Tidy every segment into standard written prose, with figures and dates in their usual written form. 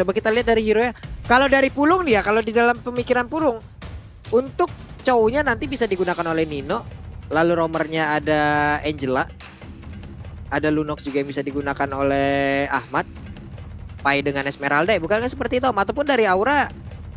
Coba kita lihat dari hero-nya. Kalau dari Pulung nih ya, kalau di dalam pemikiran Pulung, untuk Chow-nya nanti bisa digunakan oleh Nino. Lalu roamernya ada Angela. Ada Lunox juga yang bisa digunakan oleh Ahmad. Pai dengan Esmeralda ya, bukan seperti itu Om. Ataupun dari Aura,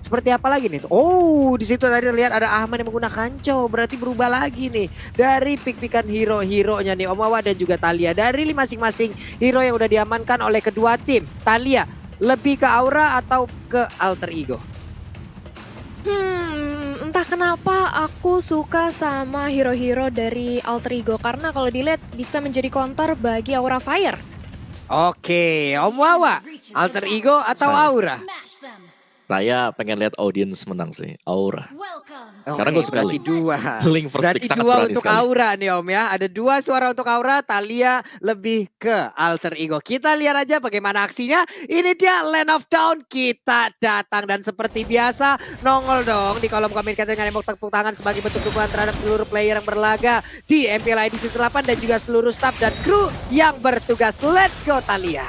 seperti apa lagi nih? Oh, di situ tadi lihat ada Ahmad yang menggunakan Chow. Berarti berubah lagi nih. Dari pick-pickan hero-heronya nih Om Wawa dan juga Thalia. Dari masing-masing hero yang udah diamankan oleh kedua tim. Thalia, lebih ke Aura atau ke alter ego? Entah kenapa aku suka sama hero-hero dari alter ego. Karena kalau dilihat bisa menjadi counter bagi Aura Fire. Oke, Om Wawa, alter ego atau Aura? Saya pengen lihat audiens menang sih, Aura. Sekarang gue suka berarti Link. dua. Link first Berarti pick sangat dua berani untuk sekali. Aura nih Om ya. Ada dua suara untuk Aura, Thalia lebih ke alter ego. Kita lihat aja bagaimana aksinya. Ini dia Land of Dawn, kita datang dan seperti biasa nongol dong di kolom komen kita dengan emote tepuk tangan sebagai bentuk dukungan terhadap seluruh player yang berlaga di MPL IDC 8 dan juga seluruh staff dan kru yang bertugas. Let's go Thalia.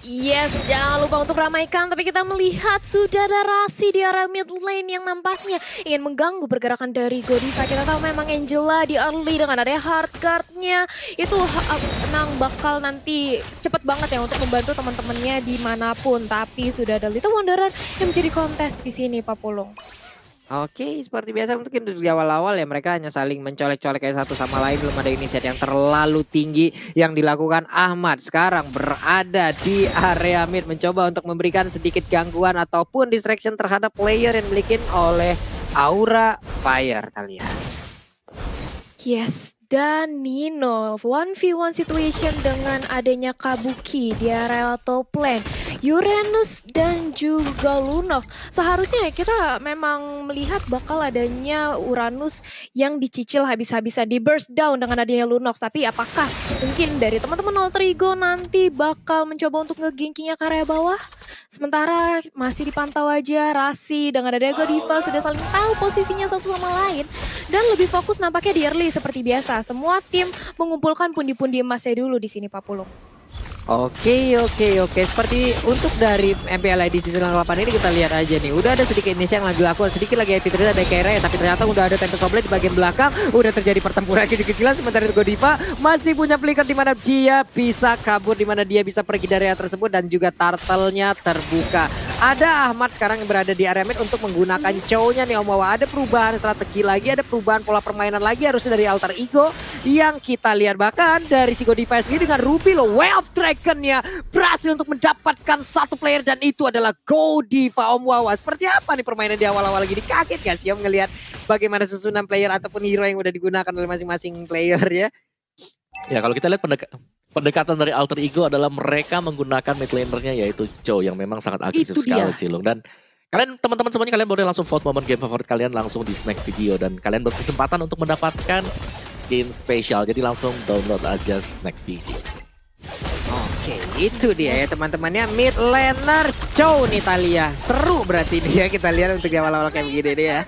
Yes, jangan lupa untuk ramaikan. Tapi kita melihat sudah ada Rasi di area mid lane yang nampaknya ingin mengganggu pergerakan dari Godiva. Kita tahu memang Angela di early dengan adanya hard guard-nya. Itu menang bakal nanti cepet banget ya untuk membantu teman-temannya dimanapun. Tapi sudah ada Little Wanderer yang menjadi kontes di sini Pak Pulung. Oke, seperti biasa mungkin di awal-awal ya mereka hanya saling mencolek-colek kayak satu sama lain. Belum ada inisiatif yang terlalu tinggi yang dilakukan Ahmad. Sekarang berada di area mid mencoba untuk memberikan sedikit gangguan ataupun distraction terhadap player yang dimiliki oleh Aura Fire. Thalia. Yes, dan Nino 1v1 situation dengan adanya Kabuki di area top lane. Uranus dan juga Lunox. Seharusnya kita memang melihat bakal adanya Uranus yang dicicil habis-habisan di burst down dengan adanya Lunox. Tapi apakah mungkin dari teman-teman alter ego nanti bakal mencoba untuk nge-gankingnya ke area bawah? Sementara masih dipantau aja Rasi dengan adanya Godiva sudah saling tahu posisinya satu sama lain. Dan lebih fokus nampaknya di early seperti biasa. Semua tim mengumpulkan pundi-pundi emasnya dulu di sini Pak Pulung. Oke. Seperti untuk dari MPL IDC 8 ini kita lihat aja nih. Udah ada sedikit inisiasi yang lagi lakukan. Sedikit lagi happy trade ada Kera ya. Tapi ternyata udah ada Tempest Oblate di bagian belakang. Udah terjadi pertempuran kecil-kecilan. Sementara itu Godiva masih punya pelikat di mana dia bisa kabur. Di mana dia bisa pergi dari area tersebut. Dan juga turtle-nya terbuka. Ada Ahmad sekarang yang berada di area mid untuk menggunakan Chow-nya nih Om Wawa. Ada perubahan strategi lagi. Ada perubahan pola permainan lagi. Harusnya dari alter ego. Yang kita lihat bahkan dari si Godiva sendiri dengan Ruby loh. Wave Dragon-nya berhasil untuk mendapatkan satu player dan itu adalah Godiva Om Wawa. Seperti apa nih permainan di awal-awal gini? Kaget gak sih Om ngelihat bagaimana susunan player ataupun hero yang udah digunakan oleh masing-masing player ya? Ya kalau kita lihat pendekatan dari alter ego adalah mereka menggunakan mid laner-nya yaitu Chow yang memang sangat agresif Itu sekali dia. sih Long. Dan kalian teman-teman semuanya kalian boleh langsung vote momen game favorit kalian langsung di snack video dan kalian berkesempatan untuk mendapatkan skin spesial. Jadi langsung download aja snack video. Oke, itu dia ya teman-temannya mid laner Chow nih Thalia. Seru berarti dia kita lihat untuk di awal-awal kayak begini nih ya.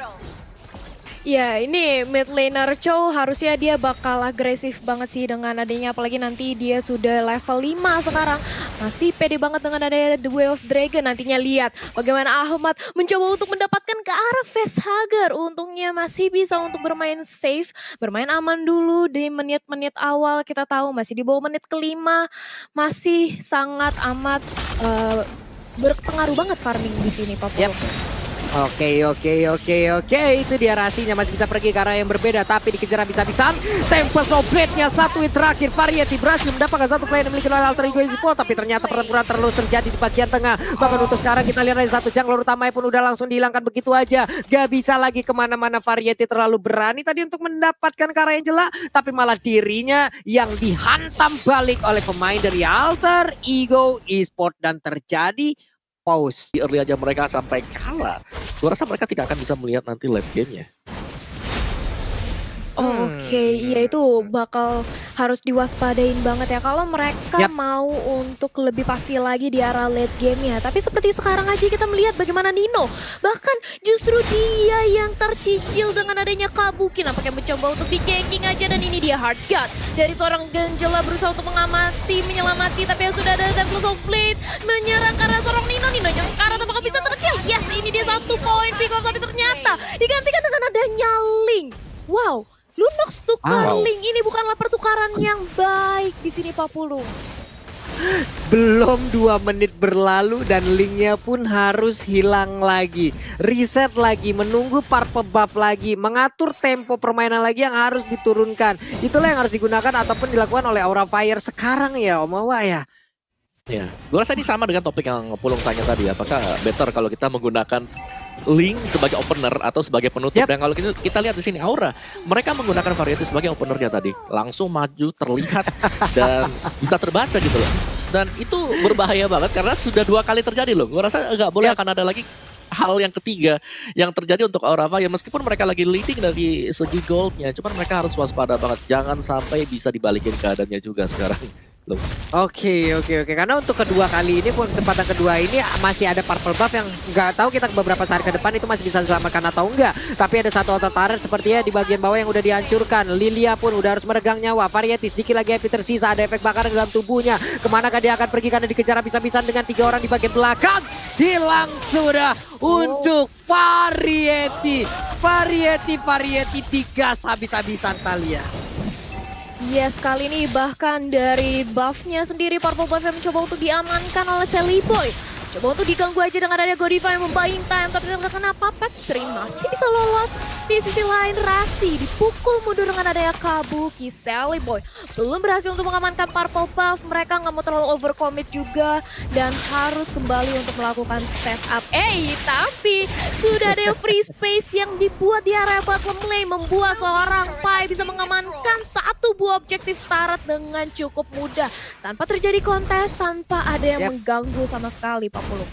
Ya ini mid laner Chow harusnya dia bakal agresif banget sih dengan adanya apalagi nanti dia sudah level 5 sekarang. Masih pede banget dengan adanya The Way of Dragon. Nantinya lihat bagaimana Ahmad mencoba untuk mendapatkan ke arah facehugger. Untungnya masih bisa untuk bermain safe, bermain aman dulu di menit-menit awal. Kita tahu masih di bawah menit kelima, masih sangat amat berpengaruh banget farming di sini Pak Pulung. Oke. Itu dia Rasinya masih bisa pergi ke arah yang berbeda. Tapi dikejar habis-habisan. Tempest Oblate-nya satu hit terakhir. Variety berhasil mendapatkan satu player yang dimiliki oleh alter ego Easy. Tapi ternyata pertempuran terus terjadi di bagian tengah. Bahkan untuk sekarang kita lihat ada satu jungle utamanya pun udah langsung dihilangkan begitu aja. Gak bisa lagi kemana-mana. Variety terlalu berani tadi untuk mendapatkan ke arah Angela. Tapi malah dirinya yang dihantam balik oleh pemain dari alter ego Esport. Dan terjadi pause. Di early aja mereka sampai kalah. Gue rasa mereka tidak akan bisa melihat nanti live game-nya. Oke, iya itu bakal harus diwaspadain banget ya kalau mereka mau untuk lebih pasti lagi di arah late game ya. Tapi seperti sekarang aja kita melihat bagaimana Nino bahkan justru dia yang tercicil dengan adanya Kabuki. Nampaknya mencoba untuk di-ganking aja dan ini dia hard cut dari seorang Angela berusaha untuk mengamati, menyelamati tapi yang sudah ada Tempest of Blade menyerang karena seorang Nino Wow, Lunox tukar Wow. Link. Ini bukanlah pertukaran yang baik di sini Pak Pulung. Belum 2 menit berlalu dan linknya pun harus hilang lagi. Reset lagi, menunggu purple buff lagi, mengatur tempo permainan lagi yang harus diturunkan. Itulah yang harus digunakan ataupun dilakukan oleh Aura Fire sekarang ya Om Awa ya. Ya, gue rasa ini sama dengan topik yang Pulung tanya tadi. Apakah better kalau kita menggunakan Link sebagai opener atau sebagai penutup? Yap. Dan kalau kita lihat di sini Aura, mereka menggunakan Variety sebagai openernya tadi, langsung maju, terlihat dan bisa terbaca gitu loh. Dan itu berbahaya banget karena sudah 2 kali terjadi loh. Gue rasa nggak boleh Yap. akan ada lagi hal yang ketiga yang terjadi untuk Aura Fire. Meskipun mereka lagi leading dari segi goldnya, cuman mereka harus waspada banget. Jangan sampai bisa dibalikin keadaannya juga sekarang. Loh. Oke. Karena untuk kedua kali ini pun kesempatan kedua ini masih ada purple buff yang nggak tahu kita beberapa saat ke depan itu masih bisa diselamatkan atau enggak. Tapi ada satu auto turret sepertinya di bagian bawah yang udah dihancurkan. Lilia pun udah harus meregang nyawa. Variety sedikit lagi happy tersisa. Ada efek bakaran dalam tubuhnya. Kemanakah dia akan pergi karena dikejar habis-habisan dengan 3 orang di bagian belakang. Hilang sudah untuk Variety. Variety digas habis-habisan Thalia. Yes, kali ini bahkan dari buffnya sendiri Purple Buff yang mencoba untuk diamankan oleh Sally Boy. Coba untuk diganggu aja dengan ada Godiva yang membuying time, tapi dengan kenapa Pet Stream masih bisa lolos. Di sisi lain Rasi dipukul mundur dengan adanya Kabuki. Sally Boy belum berhasil untuk mengamankan Purple Buff. Mereka nggak mau terlalu overcommit juga dan harus kembali untuk melakukan setup. Tapi sudah ada free space yang dibuat di area bottom lane, membuat seorang Pai bisa mengamankan 1 buah objektif turret dengan cukup mudah tanpa terjadi kontes, tanpa ada yang mengganggu sama sekali Pak Pulung.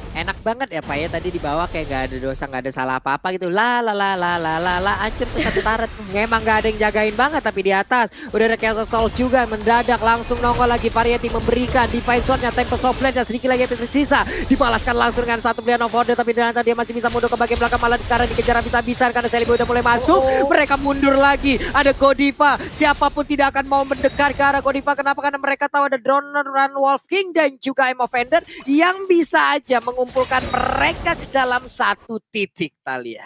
Enak banget ya Pak ya, tadi di bawah kayak gak ada dosa, gak ada salah apa-apa gitu. Hancur tuh satu turret. Emang gak ada yang jagain banget, tapi di atas udah ada Chaos Assault juga mendadak langsung nongol lagi. Variety memberikan Divine Sword-nya, Tempest of Blade-nya sedikit lagi tersisa. Dibalaskan langsung dengan satu pilihan of order, tapi ternyata dia masih bisa mundur ke bagian belakang, malah sekarang dikejar habis-habisan karena Sally Boy udah mulai masuk. Mereka mundur lagi, ada Godiva. Siapapun tidak akan mau mendekat ke arah Godiva. Kenapa? Karena mereka tahu ada Droner, Run Wolf King dan juga M Offender yang bisa aja mengumpulkan mereka ke dalam satu titik Thalia.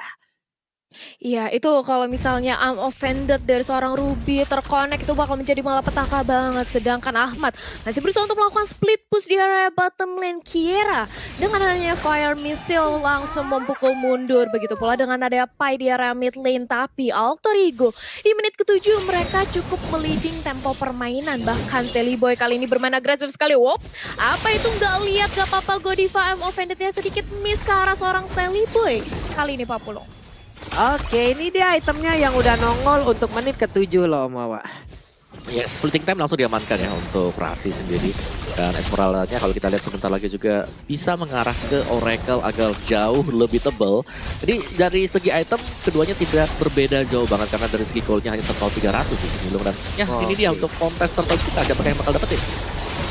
Iya, itu kalau misalnya I'm offended dari seorang Ruby terkonek itu bakal menjadi malapetaka banget. Sedangkan Ahmad masih berusaha untuk melakukan split push di area bottom lane. Kiera dengan adanya fire missile langsung memukul mundur. Begitu pula dengan adanya Pai di area mid lane. Tapi Alter Ego di menit ke-7 mereka cukup meliding tempo permainan. Bahkan Sally Boy kali ini bermain agresif sekali. Wop, apa itu nggak lihat gak apa-apa Godiva I'm offendednya sedikit miss ke arah seorang Sally Boy. Kali ini Pak Pulung. Oke, ini dia itemnya yang udah nongol untuk menit ke-7 loh Om Awa. Ya, splitting time langsung diamankan ya untuk Rasi sendiri. Dan Esmeralda-nya kalau kita lihat sebentar lagi juga bisa mengarah ke Oracle agak jauh lebih tebal. Jadi dari segi item keduanya tidak berbeda jauh banget karena dari segi goldnya hanya total 300 di sini loh. Dan ya ini dia untuk kontes tertentu kita siapa yang bakal dapetin.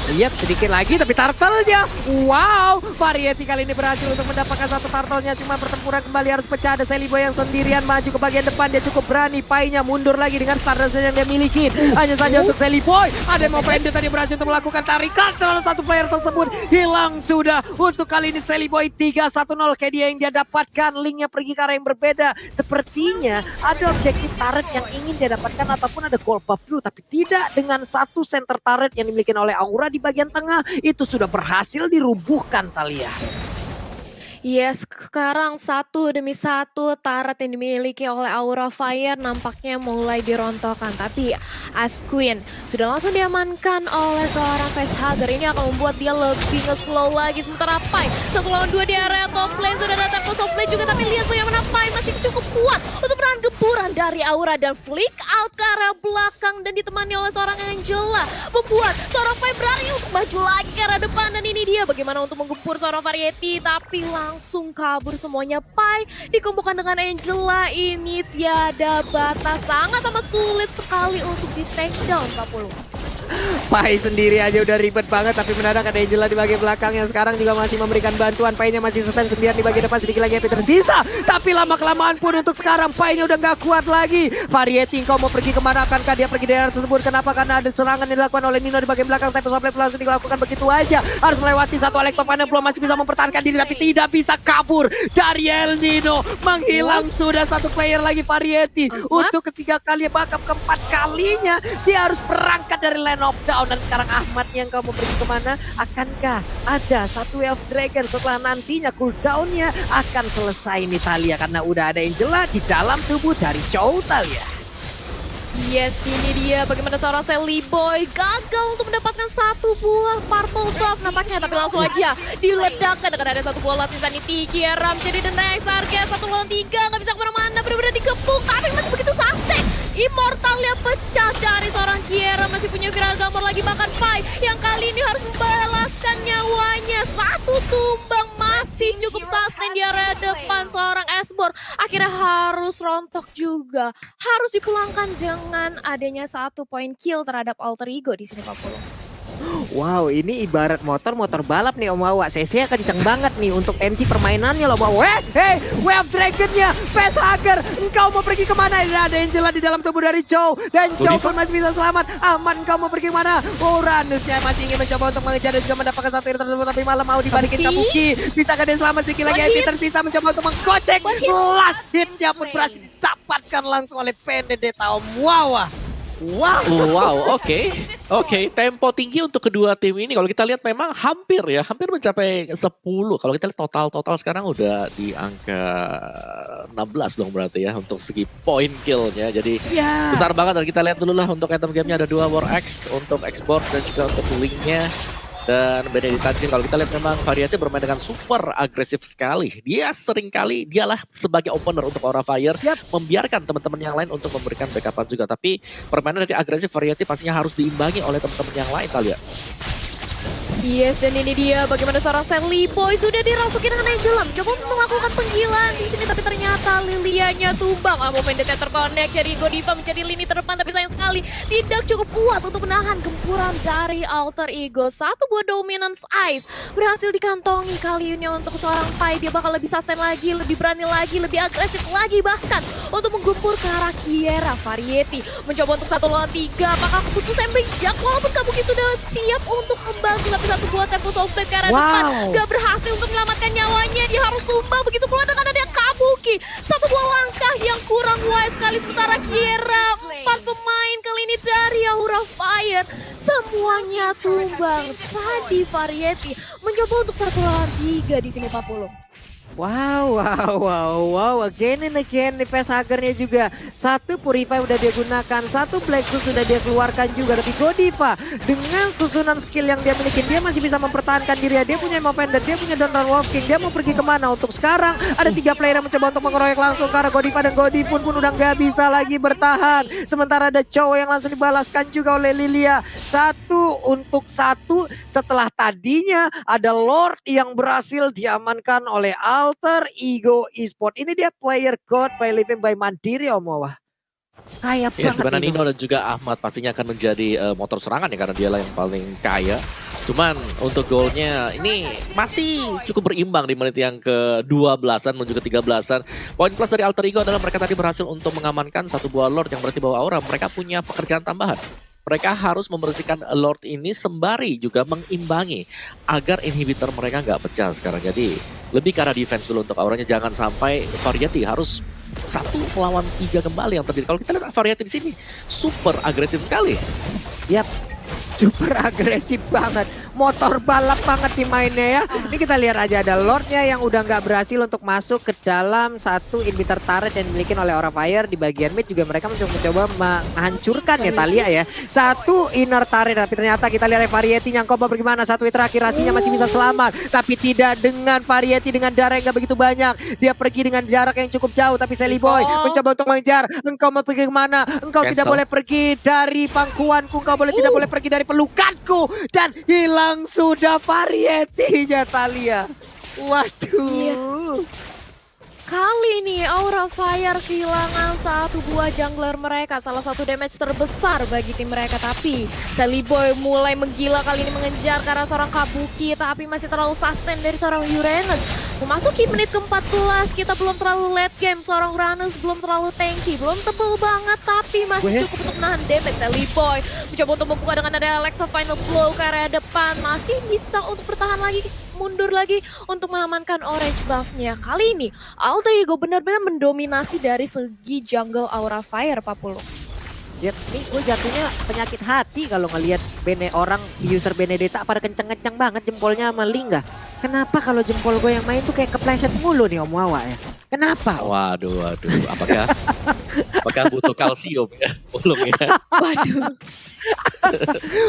Lihat sedikit lagi tapi turtle-nya. Wow, Variety kali ini berhasil untuk mendapatkan satu turtle-nya. Cuma pertempuran kembali harus pecah. Ada Sally Boy yang sendirian maju ke bagian depan. Dia cukup berani. Pai-nya mundur lagi dengan Stardust yang dia miliki. Hanya saja untuk Sally Boy. Ada yang mau pendek tadi berhasil untuk melakukan tarikan. Salah satu player tersebut hilang sudah. Untuk kali ini Sally Boy 3-1-0. Kayak dia yang dia dapatkan. Linknya pergi ke arah yang berbeda. Sepertinya ada objektif turret yang ingin dia dapatkan. Ataupun ada gold buff dulu. Tapi tidak dengan satu center turret yang dimiliki oleh Aura di bagian tengah. Itu sudah berhasil dirubuhkan Thalia. Yes, sekarang 1 demi 1 turret yang dimiliki oleh Aura Fire nampaknya mulai dirontokkan. Tapi Asquin sudah langsung diamankan oleh seorang facehugger. Ini akan membuat dia lebih nge-slow lagi. Sementara Pai 1 lawan 2 di area top lane. Sudah ada Tempest of Blade juga. Tapi lihat bagaimana Pai masih cukup kuat untuk menahan gempuran dari Aura. Dan flick out ke area belakang dan ditemani oleh seorang Angela. Membuat seorang Pai berani untuk maju lagi ke arah depan. Dan ini dia bagaimana untuk menggempur seorang Variety. Tapi langsung kabur semuanya. Pai dikumpulkan dengan Angela. Ini tiada batas, sangat amat sulit sekali untuk di take down Pak Pulung. Pai sendiri aja udah ribet banget, tapi mendadak ada Angela di bagian belakang yang sekarang juga masih memberikan bantuan. Painya masih stand sendirian di bagian depan, sedikit lagi Happy tersisa. Tapi lama-kelamaan pun untuk sekarang Painya udah nggak kuat lagi. Variety, kau mau pergi kemana? Akankah dia pergi dari arah tersebut? Kenapa? Karena ada serangan yang dilakukan oleh Nino di bagian belakang. Tapi Soblef langsung dilakukan begitu aja. Harus melewati satu Electopana, belum masih bisa mempertahankan diri, tapi tidak bisa kabur dari El Nino. Menghilang sudah satu player lagi Variety. Untuk ketiga kali, bahkan keempat kalinya dia harus berangkat dari lane of down. Dan sekarang Ahmad yang kau mau pergi kemana? Akankah ada satu Elf Dragon setelah nantinya cooldownnya akan selesai nih Thalia, karena udah ada Angela di dalam tubuh dari Chow Thalia. Yes, ini dia bagaimana seorang Sally Boy gagal untuk mendapatkan satu buah purple buff nampaknya, tapi langsung aja diledakkan dengan ada satu bola sisa nih Ram jadi the next target 1 lawan 3, nggak bisa kemana-mana, benar-benar dikepung, tapi masih begitu sustain. Immortalnya pecah dari seorang Kiera, masih punya viral gambar lagi, bahkan Pai yang kali ini harus membalaskan nyawanya. Satu tumbang masih cukup sustain di area depan seorang Esbor, akhirnya harus rontok juga, harus dipulangkan dengan adanya 1 poin kill terhadap Alter Ego di sini 40. Wow, ini ibarat motor balap nih Om Wawa. CC kenceng banget nih untuk tensi permainannya loh Wawa. Hey, Wave Dragon-nya, Facehugger, engkau mau pergi kemana? Ada Angela di dalam tubuh dari Chow, dan Chow pun masih bisa selamat. Aman, engkau mau pergi kemana? Uranusnya masih ingin mencoba untuk mengejar dan juga mendapatkan satu hit tersebut, tapi malah mau dibalikin Kabuki. Bisakah dia selamat? Sedikit lagi Happy tersisa mencoba untuk menggocek. Last hitnya pun berhasil didapatkan langsung oleh Benedetta Om Wawa. Wow, oke. Tempo tinggi untuk kedua tim ini. Kalau kita lihat memang hampir mencapai 10. Kalau kita lihat total sekarang udah di angka 16 dong berarti ya untuk segi point killnya. Jadi besar banget. Dan kita lihat dulu lah untuk item gamenya ada 2 War Axe untuk export dan juga untuk linknya. Dan Benedetta kalau kita lihat memang Variety bermain dengan super agresif sekali. Dia seringkali dialah sebagai opener untuk Aura Fire, membiarkan teman-teman yang lain untuk memberikan backupan juga. Tapi permainan dari agresif Variety pastinya harus diimbangi oleh teman-teman yang lain kali ya. Yes, dan ini dia bagaimana seorang Sally Boy sudah dirasuki dengan Angela, coba untuk melakukan penggilaan di sini, tapi ternyata Lilianya tumbang. Vendetta terconnect, jadi Godiva menjadi lini terdepan, tapi sayang sekali tidak cukup kuat untuk menahan gempuran dari Alter Ego. 1 buah Dominance Ice berhasil dikantongi kali ini untuk seorang Pai. Dia bakal lebih sustain lagi, lebih berani lagi, lebih agresif lagi, bahkan untuk menggempur ke arah Kiera. Variety mencoba untuk 1 lawan 3, apakah keputusan bijak? Walaupun Kabuki sudah siap untuk membantu, tapi 1 buah tempo Soulblade ke arah depan gak berhasil untuk menyelamatkan nyawanya. Dia harus tumbang, begitu pula dengan ada Kabuki. 1 buah langkah yang kurang wise sekali, sementara Kiera 4 pemain kali ini dari Aura Fire semuanya tumbang. Tadi Variety mencoba untuk 1 lawan 3 di sini 40. Wow, again and again nih Facehugger-nya juga. 1 Purify udah dia gunakan, 1 Black Shoes sudah dia keluarkan juga. Tapi Godiva dengan susunan skill yang dia miliki, dia masih bisa mempertahankan dirinya. Dia punya Movement dan dia punya Donor Wolf King. Dia mau pergi kemana? Untuk sekarang ada 3 player yang mencoba untuk mengeroyok langsung ke arah Godiva, dan Godiva pun udah nggak bisa lagi bertahan. Sementara ada Chow yang langsung dibalaskan juga oleh Lilia. 1 untuk 1 setelah tadinya ada Lord yang berhasil diamankan oleh Alter Ego Esport. Ini dia player God by Living by Mandiri Om Wawa. Kaya banget Nino dan juga Ahmad pastinya akan menjadi motor serangan ya, karena dialah yang paling kaya. Cuman untuk golnya ini masih cukup berimbang di menit yang ke-12an menuju ke-13an. Poin plus dari Alter Ego adalah mereka tadi berhasil untuk mengamankan 1 buah Lord yang berarti bawa aura. Mereka punya pekerjaan tambahan. Mereka harus membersihkan Lord ini sembari juga mengimbangi agar inhibitor mereka nggak pecah sekarang. Jadi lebih ke arah defense dulu untuk auranya, jangan sampai Variety harus 1 melawan 3 kembali yang terjadi. Kalau kita lihat Variety di sini super agresif sekali. Yap, super agresif banget. Motor balap banget di mainnya ya. Ini kita lihat aja ada Lordnya yang udah nggak berhasil untuk masuk ke dalam 1 inhibitor turret yang dimiliki oleh Aura Fire. Di bagian mid juga mereka mencoba menghancurkan ya Thalia ya. 1 inner turret, tapi ternyata kita lihat Variety yang coba bagaimana. 1 hit terakhir Rasinya masih bisa selamat, tapi tidak dengan Variety dengan darah yang nggak begitu banyak. Dia pergi dengan jarak yang cukup jauh, tapi Sally Boy mencoba untuk mengejar. Engkau mau pergi kemana? Engkau tidak boleh pergi dari pangkuanku, engkau tidak boleh pergi dari pelukanku, dan hilang sudah Variety-nya Thalia. Waduh. kali ini Aura Fire kehilangan satu buah jungler mereka, salah satu damage terbesar bagi tim mereka. Tapi Sally Boy mulai menggila kali ini mengejar karena seorang Kabuki, tapi masih terlalu sustain dari seorang Uranus. Memasuki menit ke-14, kita belum terlalu late game, seorang Uranus belum terlalu tanky, belum tebel banget, tapi masih cukup untuk menahan damage. Sally Boy mencoba untuk membuka dengan ada Alexa Final Blow ke area depan, masih bisa untuk bertahan lagi, mundur lagi untuk mengamankan orange buff-nya. Kali ini Alter Ego benar-benar mendominasi dari segi jungle Aura Fire, Pak Pulung. Ya, ini gue jatuhnya penyakit hati kalau ngelihat orang user Benedetta pada kenceng-kenceng banget jempolnya sama Lingga. Kenapa kalau jempol gue yang main tuh kayak kepleset mulu nih Om Wawa ya? Kenapa? Waduh, apakah butuh kalsium ya? Belum ya? Waduh.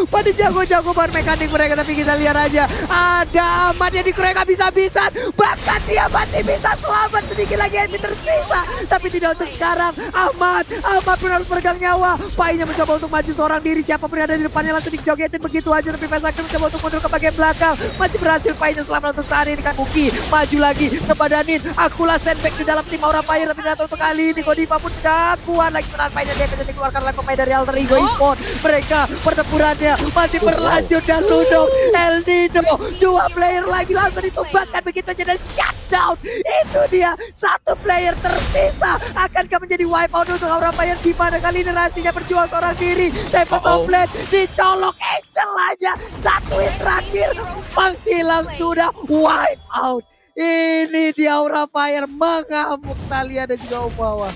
Pada jago-jago banget mekanik mereka, tapi kita lihat aja ada Ahmad yang dikerek habis-habisan, bahkan dia masih bisa selamat, sedikit lagi yang tersisa, tapi tidak untuk sekarang. Ahmad pun harus peregang nyawa. Painya mencoba untuk maju seorang diri, siapa pun yang ada di depannya langsung dijogetin begitu aja, tapi Vesakir mencoba untuk mundur ke bagian belakang, masih berhasil. Painya selamat untuk saat ini. Kabuki maju lagi ngebadanin Akula sandbag di dalam tim Aura Fire, tapi ternyata untuk kali ini Godiva pun gak kuat lagi menahan Painya. Dia akan dikeluarkan oleh pemain dari Alter Ego Esports. Mereka pertempurannya masih berlanjut dan Ludok El Nino, dua player lagi langsung ditumbangkan begitu aja dan shutdown. Itu dia, satu player tersisa. Akankah menjadi wipe out untuk Aura Fire? Gimana kali ini rahasia berjuang seorang diri? Tempat offlane dicolok Angel aja, satu yang terakhir menghilang sudah wipe out. Ini dia Aura Fire mengamuk Talia dan juga Om Wawa.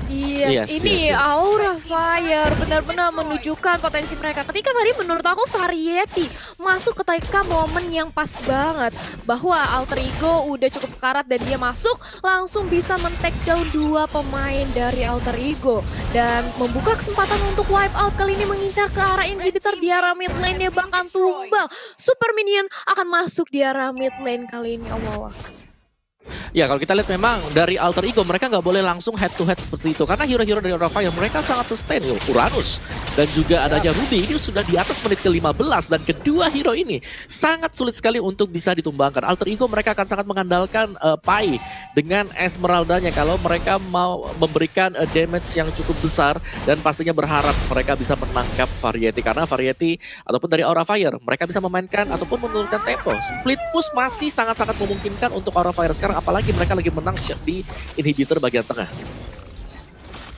Yes, ini Aura Fire benar-benar menunjukkan potensi mereka. Ketika tadi menurut aku Variety masuk ketika momen yang pas banget, bahwa Alter Ego udah cukup sekarat dan dia masuk langsung bisa men-take down dua pemain dari Alter Ego dan membuka kesempatan untuk wipe out. Kali ini mengincar ke arah inhibitor di arah mid lane, dia bahkan tumbang. Super minion akan masuk di arah mid lane kali ini, Om Wawa. Ya, kalau kita lihat memang dari Alter Ego mereka nggak boleh langsung head to head seperti itu karena hero-hero dari Aura Fire mereka sangat sustain. Uranus dan juga adanya Ruby ini sudah di atas menit ke-15 dan kedua hero ini sangat sulit sekali untuk bisa ditumbangkan. Alter Ego mereka akan sangat mengandalkan Pai dengan Esmeraldanya kalau mereka mau memberikan damage yang cukup besar dan pastinya berharap mereka bisa menangkap Variety karena Variety ataupun dari Aura Fire mereka bisa memainkan ataupun menurunkan tempo. Split push masih sangat-sangat memungkinkan untuk Aura Fire sekarang, apalagi mereka lagi menang di inhibitor bagian tengah.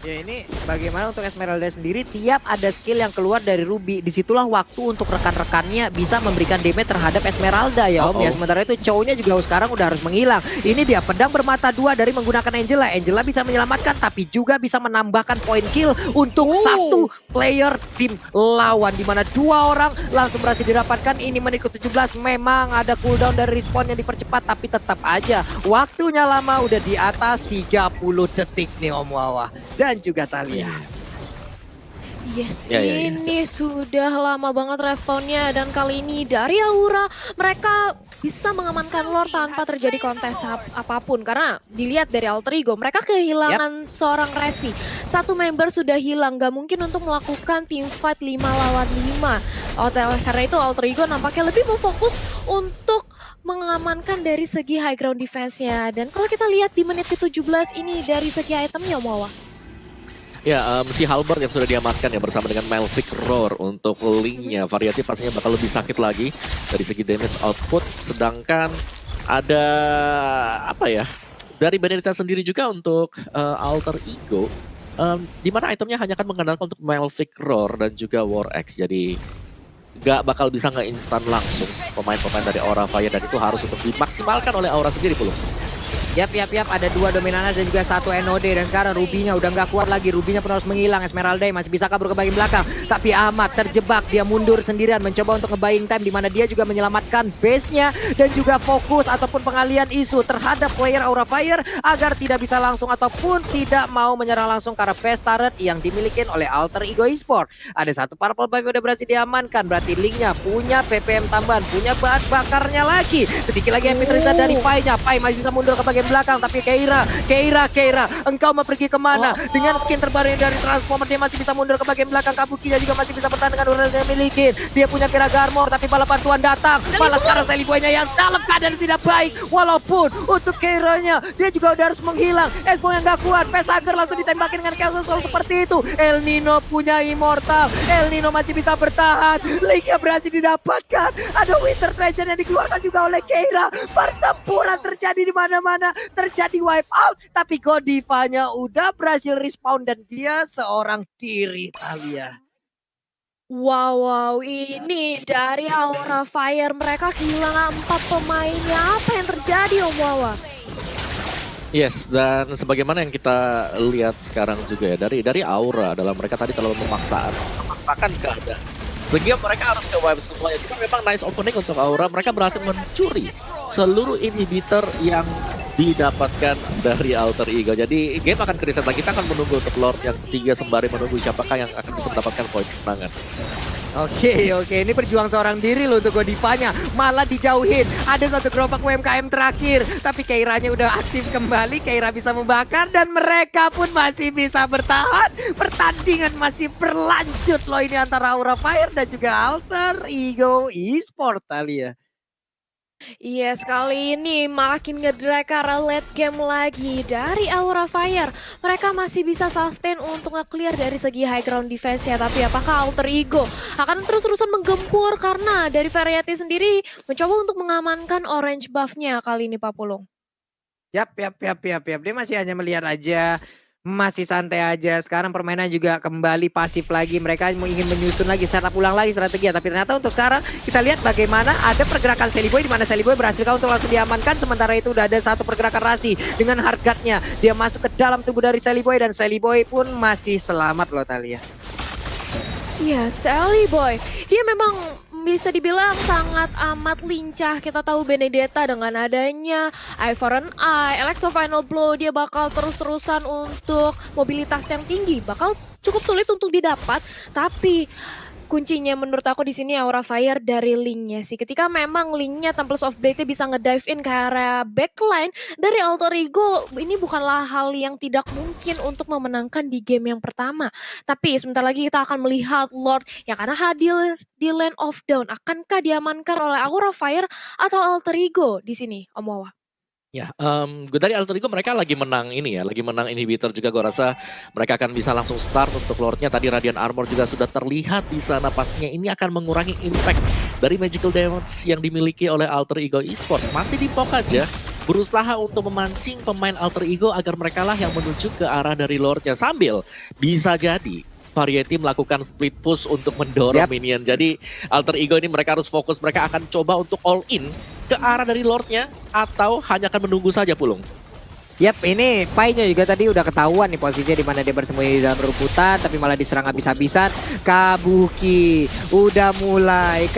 Ya, ini bagaimana untuk Esmeralda sendiri, tiap ada skill yang keluar dari Ruby, disitulah waktu untuk rekan-rekannya bisa memberikan damage terhadap Esmeralda ya Om. Ya, sementara itu Chow-nya juga sekarang udah harus menghilang. Ini dia pedang bermata dua dari menggunakan Angela. Angela bisa menyelamatkan tapi juga bisa menambahkan point kill untuk satu player tim lawan, dimana dua orang langsung berhasil didapatkan. Ini menit ke-17, memang ada cooldown dari respawn yang dipercepat tapi tetap aja waktunya lama, udah di atas 30 detik nih Om Wawa dan juga Talia. Yes, ini sudah lama banget responnya dan kali ini dari Aura mereka bisa mengamankan Lord tanpa terjadi kontes apapun karena dilihat dari Alter Ego mereka kehilangan seorang Resi. Satu member sudah hilang, gak mungkin untuk melakukan team fight 5 lawan 5. Karena itu Alter Ego nampaknya lebih memfokus untuk mengamankan dari segi high ground defense-nya. Dan kalau kita lihat di menit ke-17 ini dari segi itemnya Mawa. Ya, si Halberd yang sudah diamankan ya bersama dengan Melvic Roar untuk linknya. Variety pastinya bakal lebih sakit lagi dari segi damage output. Sedangkan ada apa ya, dari Benedetta sendiri juga untuk Alter Ego. Di mana itemnya hanya akan mengandalkan untuk Melvic Roar dan juga War Axe. Jadi gak bakal bisa nge-instan langsung pemain-pemain dari Aura Fire. Dan itu harus untuk dimaksimalkan oleh Aura sendiri belum. Yap, ada dua dominanan dan juga satu NOD. Dan sekarang Ruby-nya udah nggak kuat lagi. Ruby-nya pun harus menghilang. Esmeralda masih bisa kabur ke bagian belakang. Tapi Ahmad terjebak. Dia mundur sendirian mencoba untuk nge-buying time. Dimana dia juga menyelamatkan base-nya. Dan juga fokus ataupun pengalian isu terhadap player Aura Fire. Agar tidak bisa langsung ataupun tidak mau menyerang langsung karena base turret yang dimiliki oleh Alter Ego Esports. Ada satu purple buff yang udah berhasil diamankan. Berarti Link-nya punya PPM tambahan. Punya bahan bakarnya lagi. Sedikit lagi MP tersisa dari Pai-nya. Pai masih bisa mundur ke bagian bagian belakang. Tapi Keira, engkau mau pergi kemana? Dengan skin terbaru dari Transformer, dia masih bisa mundur ke bagian belakang. Kabukinya juga masih bisa bertahan dengan urusan yang miliki. Dia punya Kira Garmor, tapi bala bantuan datang. Malah sekarang Sally Boy-nya yang dalam keadaan tidak baik. Walaupun untuk Keira-nya, dia juga udah harus menghilang. Esbong yang gak kuat, Pesager langsung ditembakin dengan Chaos Soul seperti itu. El Nino punya Immortal, El Nino masih bisa bertahan. Link-nya berhasil didapatkan. Ada Winter Treasure yang dikeluarkan juga oleh Keira. Pertempuran terjadi di mana-mana, terjadi wipe out. Tapi Godiva-nya udah berhasil respawn dan dia seorang diri, Thalia. Wow, ini dari Aura Fire mereka kehilangan 4 pemainnya. Apa yang terjadi Om Wawa? Yes, dan sebagaimana yang kita lihat sekarang juga ya, dari Aura adalah mereka tadi terlalu memaksakan keadaan. Sehingga mereka harus ke wipe semuanya. Cuma memang nice opening untuk Aura, mereka berhasil mencuri seluruh inhibitor yang didapatkan dari Alter Ego. Jadi game akan ke reset lagi, kita akan menunggu untuk Lord yang ketiga sembari menunggu siapakah yang akan bisa mendapatkan poin kemenangan. Oke, ini berjuang seorang diri loh untuk Godivanya. Malah dijauhin. Ada satu gerobak UMKM terakhir. Tapi Keiranya udah aktif kembali. Keira bisa membakar dan mereka pun masih bisa bertahan. Pertandingan masih berlanjut loh ini antara Aura Fire dan juga Alter Ego Esports, Thalia. Iya, kali ini makin ngedrag ke arah late game lagi dari Aura Fire. Mereka masih bisa sustain untuk nge-clear dari segi high ground defense ya. Tapi apakah Alter Ego akan terus-terusan menggempur karena dari Variety sendiri mencoba untuk mengamankan orange buff-nya kali ini Pak Pulung. Yap. Dia masih hanya melihat aja. Masih santai aja. Sekarang permainan juga kembali pasif lagi. Mereka ingin menyusun lagi, setup ulang lagi strategi. Tapi ternyata untuk sekarang kita lihat bagaimana ada pergerakan Sally Boy, di mana Sally Boy berhasil untuk langsung diamankan. Sementara itu udah ada satu pergerakan Rasi dengan Heartguard-nya. Dia masuk ke dalam tubuh dari Sally Boy dan Sally Boy pun masih selamat loh, Thalia. Iya, Sally Boy. Dia memang bisa dibilang sangat amat lincah. Kita tahu Benedetta dengan adanya Eye for an Eye, Electro Final Blow, dia bakal terus-terusan untuk mobilitas yang tinggi. Bakal cukup sulit untuk didapat, tapi kuncinya menurut aku di sini Aura Fire dari Link-nya sih. Ketika memang Link-nya Temples of Blade bisa nge-dive in ke area backline dari Alter Ego, ini bukanlah hal yang tidak mungkin untuk memenangkan di game yang pertama. Tapi sebentar lagi kita akan melihat Lord yang akan hadir di Land of Dawn. Akankah diamankan oleh Aura Fire atau Alter Ego di sini, Om Wawa? Ya, gue dari Alter Ego mereka lagi menang ini ya, lagi menang inhibitor juga. Gue rasa mereka akan bisa langsung start untuk Lordnya. Tadi Radiant Armor juga sudah terlihat di sana. Pastinya ini akan mengurangi impact dari magical damage yang dimiliki oleh Alter Ego Esports. Masih di poke aja, berusaha untuk memancing pemain Alter Ego agar mereka lah yang menuju ke arah dari Lordnya. Sambil bisa jadi Variety melakukan split push untuk mendorong minion. Jadi Alter Ego ini mereka harus fokus, mereka akan coba untuk all in ke arah dari Lordnya atau hanya akan menunggu saja Pulung. Yap, ini Pai-nya juga tadi udah ketahuan nih posisinya di mana dia bersembunyi di dalam rumputan, tapi malah diserang habis-habisan. Kabuki udah mulai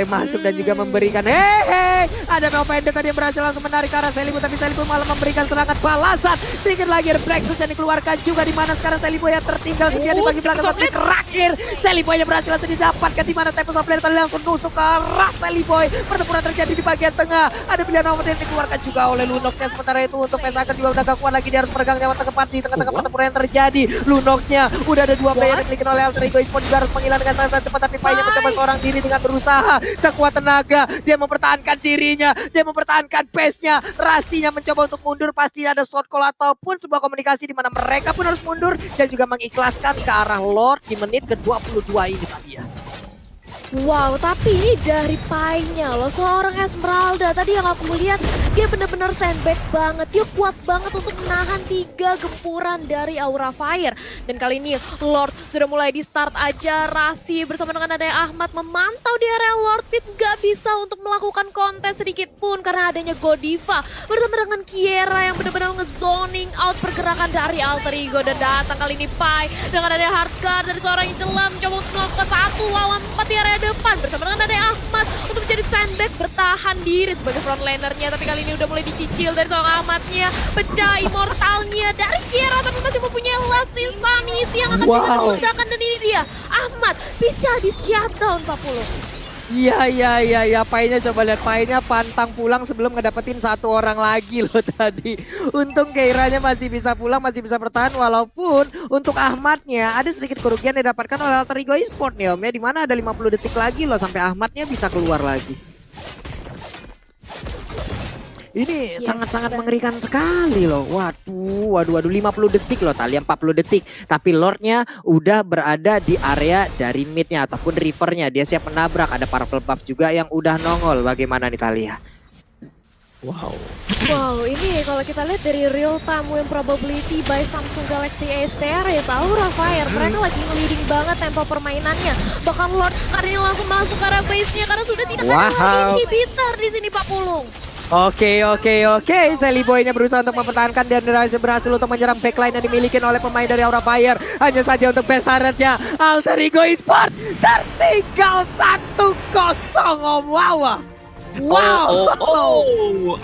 masuk dan juga memberikan ada Nova Ender tadi yang berhasil langsung menarik ke arah Selibu, tapi Selibu malah memberikan serangan balasan. Sedikit lagi ada Black Tooth yang dikeluarkan juga, di mana sekarang Selibu yang tertinggal kemudian di bagian belakang satu terakhir. Selibu yang berhasil langsung didapatkan, di mana Tempest of Blade tadi langsung nusuk ke arah Selibu. Pertempuran terjadi di bagian tengah. Ada pilihan Nova Ender yang dikeluarkan juga oleh Lunox. Sementara itu untuk Pesager juga udah gak kuat lagi, dia harus peregang nyawa tepat di tengah-tengah pertempuran yang terjadi. Lunox-nya udah ada 2 player yang dimiliki oleh Alter Ego Esports, juga harus menghilangkan dengan sangat cepat, tapi Pai-nya mencoba seorang diri dengan berusaha sekuat tenaga. Dia mempertahankan dirinya, dia mempertahankan pace-nya. Rasinya mencoba untuk mundur, pasti ada short call ataupun sebuah komunikasi di mana mereka pun harus mundur dan juga mengikhlaskan ke arah Lord di menit ke-22 ini tadi ya. Wow, tapi ini dari Pai-nya loh, seorang Esmeralda. Tadi yang aku lihat, dia benar-benar sandbag banget. Dia kuat banget untuk menahan 3 gempuran dari Aura Fire. Dan kali ini Lord sudah mulai di start aja. Rasi bersama dengan adanya Ahmad memantau di area Lord Pit. Gak bisa untuk melakukan kontes sedikit pun karena adanya Godiva. Bersama dengan Kiera yang benar-benar nge-zoning out pergerakan dari Alter Ego. Dan datang kali ini Pai dengan adanya Heartguard dari seorang yang celam. Coba untuk melakukan 1 lawan 4 di area depan bersama dengan adanya Ahmad untuk menjadi sandbag, bertahan diri sebagai frontlanernya. Tapi kali ini udah mulai dicicil dari seorang Ahmadnya, pecah immortalnya dari Kiera, tapi masih mempunyai last insanity yang akan bisa diledakan. Dan ini dia Ahmad bisa di shutdown 40. Iya, Painya coba lihat Painya pantang pulang sebelum ngedapetin satu orang lagi loh tadi. Untung Keiranya masih bisa pulang, masih bisa bertahan walaupun untuk Ahmadnya ada sedikit kerugian yang didapatkan oleh Alter Ego Esport nih Om ya, dimana ada 50 detik lagi loh sampai Ahmadnya bisa keluar lagi. Ini Yes, sangat-sangat benar. mengerikan sekali loh. Waduh 50 detik loh, Talia 40 detik. Tapi Lordnya udah berada di area dari midnya ataupun rivernya. Dia siap menabrak, ada purple buff juga yang udah nongol. Bagaimana nih Talia? Wow. Wow, ini kalau kita lihat dari real time win probability by Samsung Galaxy A series, Aura Fire, mereka lagi nge-leading banget tempo permainannya. Bahkan Lord hari ini langsung masuk ke arah base-nya karena sudah tidak ada lagi inhibitor di sini Pak Pulung. Oke. Sally Boy-nya berusaha untuk mempertahankan dan berhasil untuk menyerang backline yang dimiliki oleh pemain dari Aura Fire. Hanya saja untuk best turret-nya Alter Ego Esport tertinggal 1-0 Om. Wow. Oh.